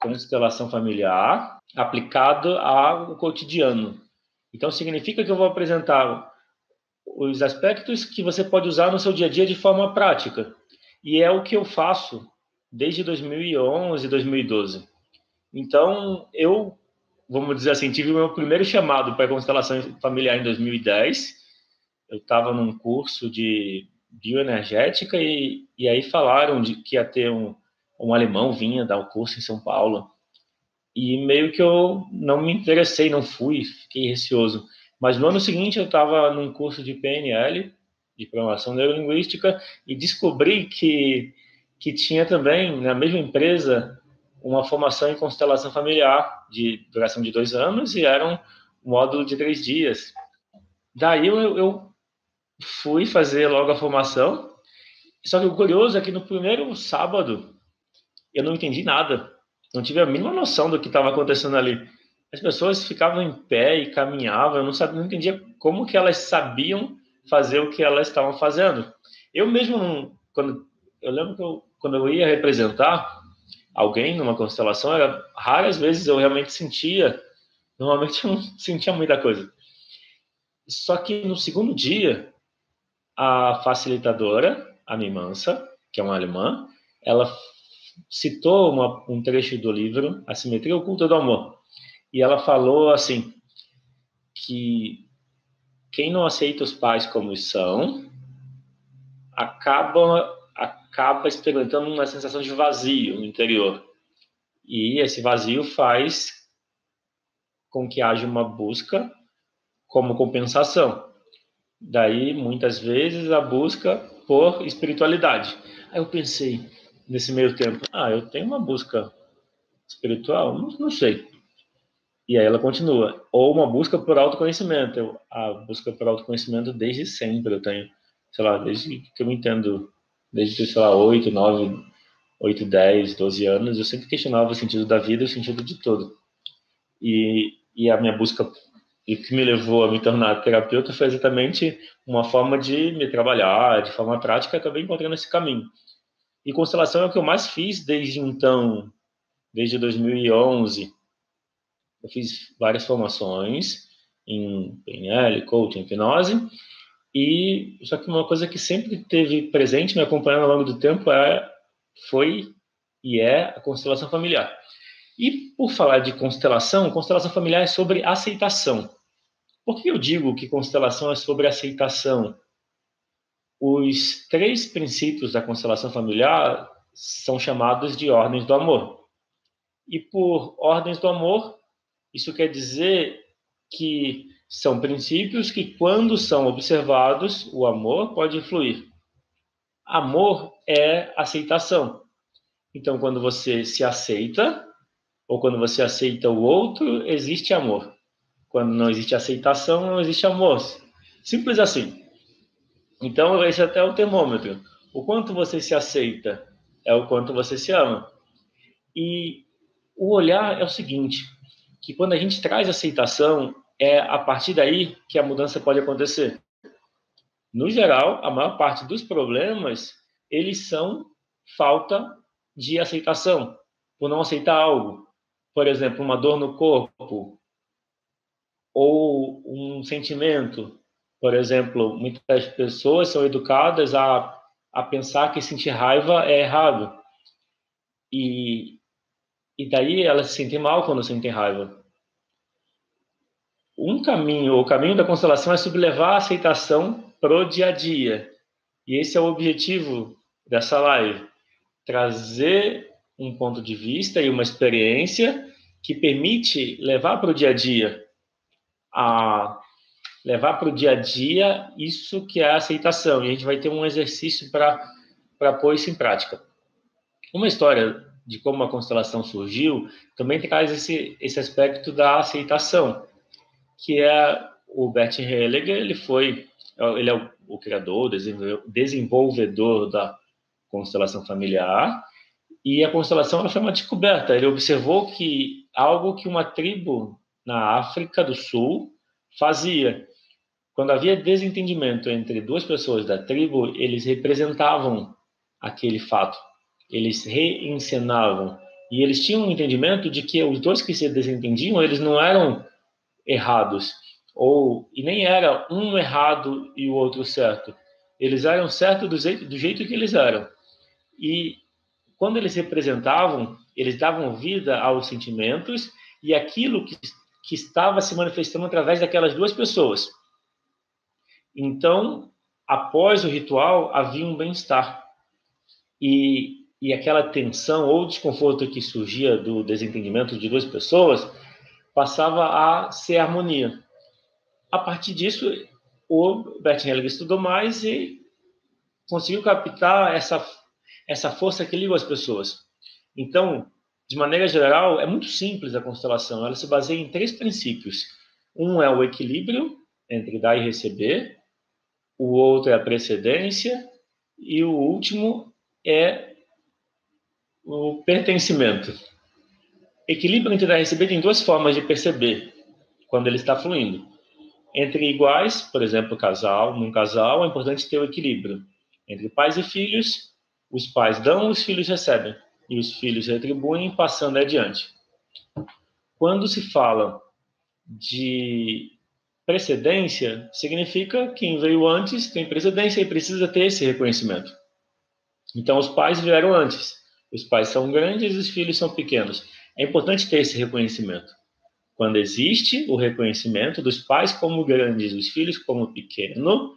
constelação familiar aplicado ao cotidiano. Então, significa que eu vou apresentar os aspectos que você pode usar no seu dia a dia de forma prática. E é o que eu faço desde 2011, 2012. Então, vamos dizer assim, tive o meu primeiro chamado para constelação familiar em 2010. Eu estava num curso de bioenergética e aí falaram que ia ter um alemão vinha dar o curso em São Paulo. E meio que eu não me interessei, não fui, fiquei receoso. Mas no ano seguinte eu estava num curso de PNL, de Programação Neurolinguística, e descobri que tinha também, na mesma empresa, uma formação em constelação familiar, de duração de 2 anos, e era um módulo de 3 dias. Daí eu fui fazer logo a formação, só que o curioso é que no primeiro sábado eu não entendi nada, não tive a mínima noção do que estava acontecendo ali. As pessoas ficavam em pé e caminhavam, eu não sabia, não entendia como que elas sabiam fazer o que elas estavam fazendo. Eu mesmo, eu lembro que quando eu ia representar alguém numa constelação, raras vezes eu realmente sentia, normalmente eu não sentia muita coisa. Só que no segundo dia, a facilitadora, a Mimansa, que é uma alemã, ela citou um trecho do livro A Simetria Oculta do Amor. E ela falou assim, que quem não aceita os pais como são, acaba experimentando uma sensação de vazio no interior. E esse vazio faz com que haja uma busca como compensação. Daí, muitas vezes, a busca por espiritualidade. Aí eu pensei, nesse meio tempo, eu tenho uma busca espiritual? Não sei. E aí ela continua. Ou uma busca por autoconhecimento. A busca por autoconhecimento desde sempre eu tenho. Sei lá, desde que eu me entendo, desde, sei lá, 8, 9, 8, 10, 12 anos, eu sempre questionava o sentido da vida e o sentido de tudo. E a minha busca, e o que me levou a me tornar terapeuta foi exatamente uma forma de me trabalhar, de forma prática, acabei encontrando esse caminho. E constelação é o que eu mais fiz desde então, desde 2011. Eu fiz várias formações em PNL, coaching, hipnose, e só que uma coisa que sempre teve presente, me acompanhando ao longo do tempo, foi e é a constelação familiar. E por falar de constelação familiar é sobre aceitação. Por que eu digo que constelação é sobre aceitação? Os 3 princípios da constelação familiar são chamados de ordens do amor. E por ordens do amor, isso quer dizer que são princípios que, quando são observados, o amor pode fluir. Amor é aceitação. Então, quando você se aceita, ou quando você aceita o outro, existe amor. Quando não existe aceitação, não existe amor. Simples assim. Então, esse é até o termômetro. O quanto você se aceita é o quanto você se ama. E o olhar é o seguinte, que quando a gente traz aceitação, é a partir daí que a mudança pode acontecer. No geral, a maior parte dos problemas, eles são falta de aceitação, por não aceitar algo. Por exemplo, uma dor no corpo, ou um sentimento. Por exemplo, muitas pessoas são educadas a pensar que sentir raiva é errado. E daí elas se sentem mal quando sentem raiva. O caminho da constelação é sublevar a aceitação pro dia a dia. E esse é o objetivo dessa live. Trazer um ponto de vista e uma experiência que permite levar para o dia a dia. Levar para o dia a dia isso que é a aceitação. E a gente vai ter um exercício para pôr isso em prática. Uma história de como a constelação surgiu também traz esse aspecto da aceitação, que é o Bert Hellinger. Ele é o criador, desenvolvedor da constelação familiar, e a constelação ela foi uma descoberta. Ele observou que algo que uma tribo na África do Sul fazia. Quando havia desentendimento entre 2 pessoas da tribo, eles representavam aquele fato. Eles reencenavam. E eles tinham um entendimento de que os dois que se desentendiam, eles não eram errados, e nem era um errado e o outro certo. Eles eram certos do jeito que eles eram. E quando eles representavam, eles davam vida aos sentimentos e aquilo que estava se manifestando através daquelas duas pessoas. Então, após o ritual, havia um bem-estar. E aquela tensão ou desconforto que surgia do desentendimento de duas pessoas passava a ser harmonia. A partir disso, o Bert Hellinger estudou mais e conseguiu captar essa força que liga as pessoas. Então, de maneira geral, é muito simples a constelação. Ela se baseia em 3 princípios. Um é o equilíbrio entre dar e receber, o outro é a precedência e o último é o pertencimento. Equilíbrio entre dar e receber tem 2 formas de perceber quando ele está fluindo. Entre iguais, por exemplo, num casal, é importante ter o equilíbrio. Entre pais e filhos, os pais dão, os filhos recebem. E os filhos retribuem, passando adiante. Quando se fala de precedência, significa que quem veio antes tem precedência e precisa ter esse reconhecimento. Então, os pais vieram antes. Os pais são grandes e os filhos são pequenos. É importante ter esse reconhecimento. Quando existe o reconhecimento dos pais como grandes, dos filhos como pequeno,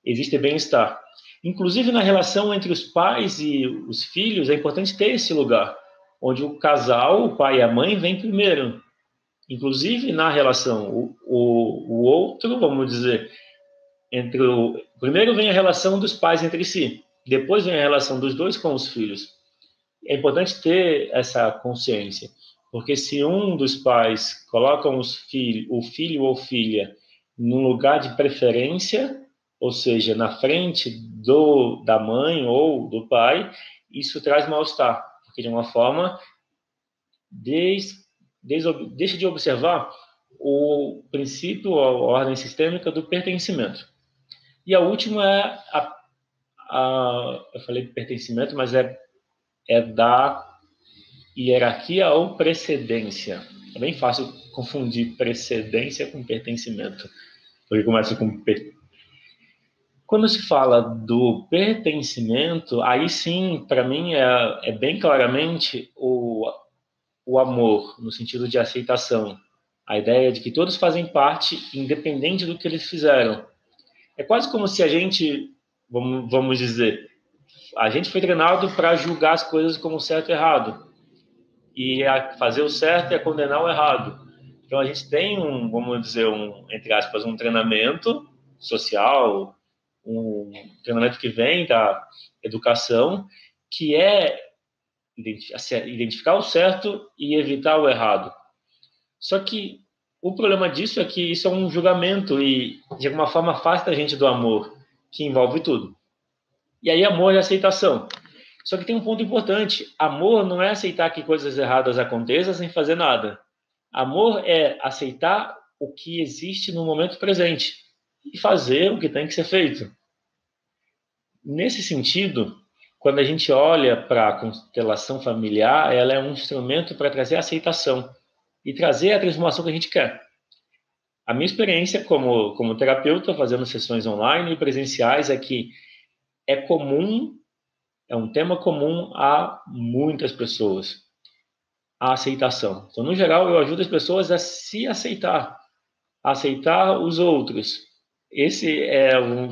existe bem-estar. Inclusive, na relação entre os pais e os filhos, é importante ter esse lugar, onde o casal, o pai e a mãe, vem primeiro. Inclusive, na relação, o outro, vamos dizer, primeiro vem a relação dos pais entre si, depois vem a relação dos dois com os filhos. É importante ter essa consciência, porque se um dos pais coloca o filho ou filha num lugar de preferência, ou seja, na frente da mãe ou do pai, isso traz mal-estar, porque de uma forma deixa de observar o princípio, a ordem sistêmica do pertencimento. E a última é eu falei de pertencimento, mas é da hierarquia ou precedência. É bem fácil confundir precedência com pertencimento, porque começa com P. Quando se fala do pertencimento, aí sim, para mim, é bem claramente o amor, no sentido de aceitação. A ideia de que todos fazem parte, independente do que eles fizeram. É quase como se a gente, vamos dizer, a gente foi treinado para julgar as coisas como certo e errado. E fazer o certo é condenar o errado. Então a gente tem vamos dizer, entre aspas, um treinamento social, um treinamento que vem da educação, que é identificar o certo e evitar o errado. Só que o problema disso é que isso é um julgamento e, de alguma forma, afasta a gente do amor, que envolve tudo. E aí, amor é aceitação. Só que tem um ponto importante. Amor não é aceitar que coisas erradas aconteçam sem fazer nada. Amor é aceitar o que existe no momento presente e fazer o que tem que ser feito. Nesse sentido, quando a gente olha para a constelação familiar, ela é um instrumento para trazer aceitação e trazer a transformação que a gente quer. A minha experiência como terapeuta, fazendo sessões online e presenciais, é que é um tema comum a muitas pessoas, a aceitação. Então, no geral, eu ajudo as pessoas a se aceitar, a aceitar os outros. Esse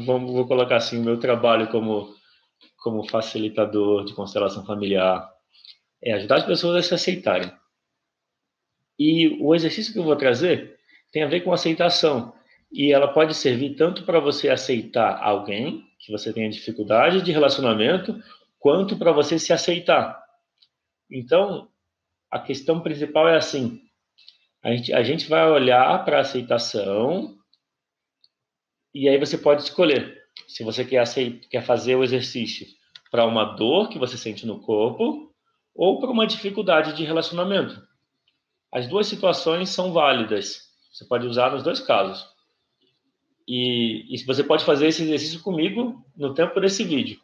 vou colocar assim, o meu trabalho como facilitador de constelação familiar, é ajudar as pessoas a se aceitarem. E o exercício que eu vou trazer tem a ver com aceitação. E ela pode servir tanto para você aceitar alguém que você tenha dificuldade de relacionamento, quanto para você se aceitar. Então, a questão principal é assim: a gente vai olhar para a aceitação e aí você pode escolher se você quer fazer o exercício para uma dor que você sente no corpo ou para uma dificuldade de relacionamento. As duas situações são válidas. Você pode usar nos dois casos. E você pode fazer esse exercício comigo no tempo desse vídeo.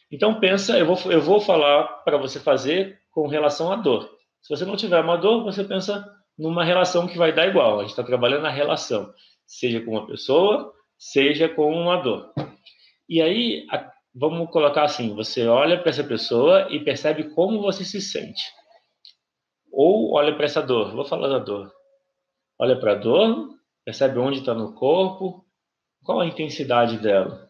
Então pensa, eu vou falar para você fazer com relação à dor. Se você não tiver uma dor, você pensa numa relação que vai dar igual. A gente está trabalhando na relação, seja com uma pessoa, seja com uma dor. E aí, vamos colocar assim, você olha para essa pessoa e percebe como você se sente. Ou olha para essa dor, vou falar da dor. Olha para a dor, percebe onde está no corpo, qual a intensidade dela.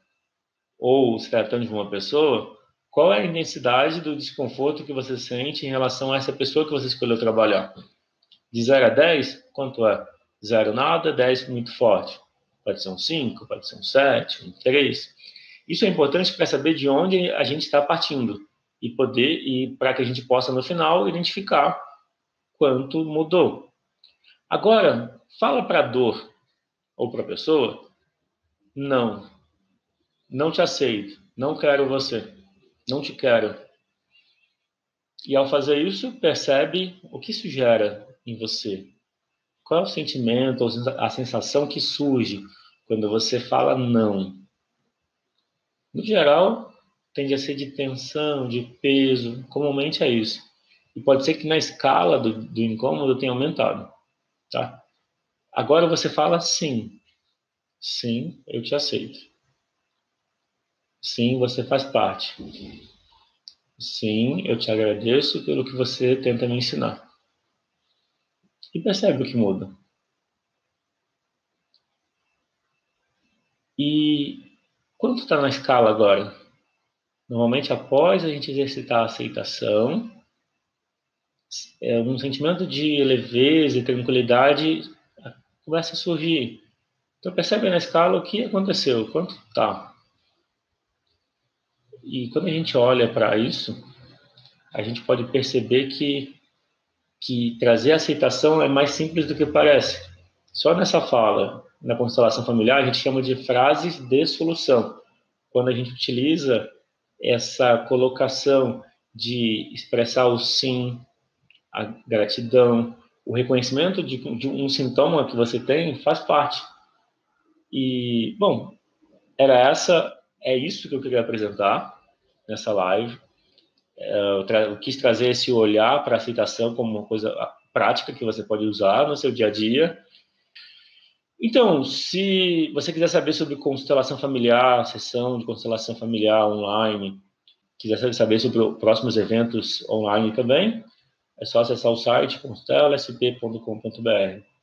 Ou, se tratando de uma pessoa, qual é a intensidade do desconforto que você sente em relação a essa pessoa que você escolheu trabalhar. De 0 a 10, quanto é? 0 nada, 10 muito forte. Pode ser um 5, pode ser um 7, um 3. Isso é importante para saber de onde a gente está partindo e para que a gente possa, no final, identificar quanto mudou. Agora, fala para a dor ou para a pessoa, não te aceito, não quero você, não te quero. E ao fazer isso, percebe o que isso gera em você. Qual é o sentimento ou a sensação que surge quando você fala não? No geral, tende a ser de tensão, de peso, comumente é isso. E pode ser que na escala do incômodo tenha aumentado, tá? Agora você fala sim. Sim, eu te aceito. Sim, você faz parte. Sim, eu te agradeço pelo que você tenta me ensinar. E percebe o que muda. E quanto está na escala agora? Normalmente, após a gente exercitar a aceitação, um sentimento de leveza e tranquilidade começa a surgir. Então, percebe na escala o que aconteceu, quanto está. E quando a gente olha para isso, a gente pode perceber que trazer a aceitação é mais simples do que parece. Só nessa fala, na constelação familiar, a gente chama de frases de solução. Quando a gente utiliza essa colocação de expressar o sim, a gratidão, o reconhecimento de um sintoma que você tem, faz parte. E, bom, é isso que eu queria apresentar nessa live. Eu quis trazer esse olhar para a aceitação como uma coisa prática que você pode usar no seu dia a dia. Então, se você quiser saber sobre constelação familiar, sessão de constelação familiar online, quiser saber sobre os próximos eventos online também, é só acessar o site constelasp.com.br.